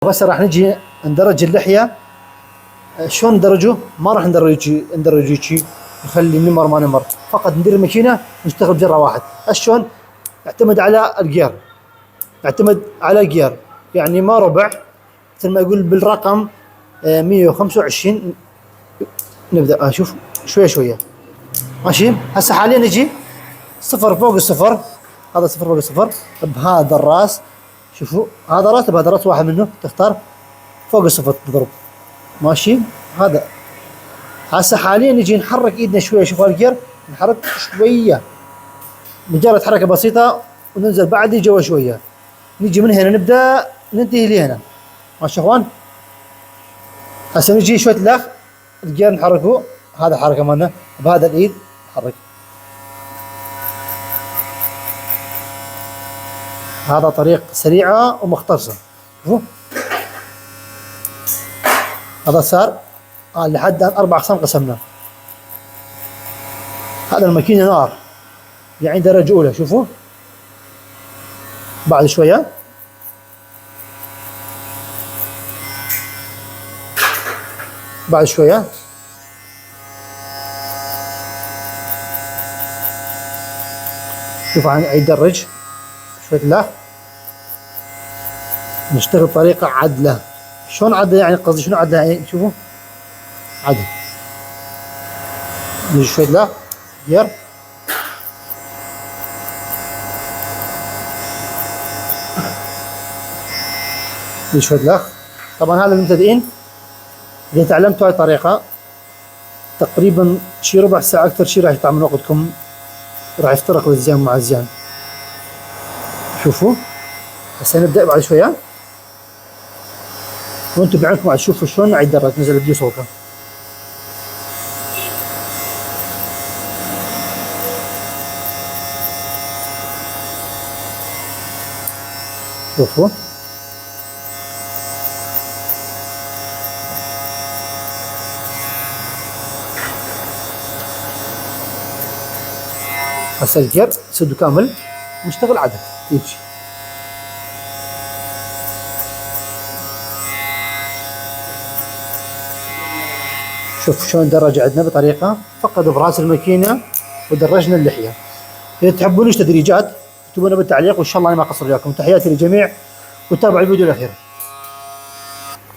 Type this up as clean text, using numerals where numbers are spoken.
بس راح نجي ندرج اللحية. شلون ندرجه؟ ما راح ندرجه شي نخلي نمر ما نمر، فقط ندير الماكينة نشتغل بجرة واحد. شلون؟ يعتمد على الجير، يعتمد على الجير، يعني ما ربع مثل ما يقول بالرقم 125 نبدأ. اشوف شوية شوية ماشي. هسه حاليا نجي صفر فوق الصفر، هذا صفر فوق الصفر بهذا الراس. شوفوا هذا راس بهذا راس، واحد منه تختار فوق الصفر تضرب ماشي. هذا هسه حاليا نجي نحرك ايدنا شويه. شوف الجير نحرك شويه، مجرد حركه بسيطه وننزل بعد جوا شويه. نجي من هنا نبدا ننتهي لهنا ماشي يا اخوان. هسه نجي شويه الاخ الجير نحركه، هذا حركه مالنا بهذا الايد نحرك. هذا طريق سريعه ومختصره. شوفوا هذا صار لحد الان 4 اقسام قسمنا. هذا الماكينه نار يعني درجه اولى. شوفوا بعد شويه بعد شويه شوفوا يدرج شويه. لا نشتغل بطريقه عدله. شلون عدله يعني؟ قصدي شنو عدله يعني؟ شوفوا عدل. نجي شوي لا جير نجي شوي لا. طبعا هذا المبتدئين اذا تعلمتوا هاي الطريقه تقريبا شي ربع ساعه اكثر شي راح يطلع من وقتكم، راح يفترق الزيان مع الزيان. شوفوا هسه نبدا بعد شويه وانتم بعينكم بعد تشوفوا شلون يدرج نزل الفيديو صوته. شوفوا هسه الجير سده كامل ونشتغل عدل يجي. شوف شلون درج عندنا بطريقه فقط براس الماكينه ودرجنا اللحيه. اذا تحبون تدريجات اكتبوا لنا بالتعليق وان شاء الله انا ما اقصر وياكم. تحياتي للجميع وتابعوا الفيديو الاخير.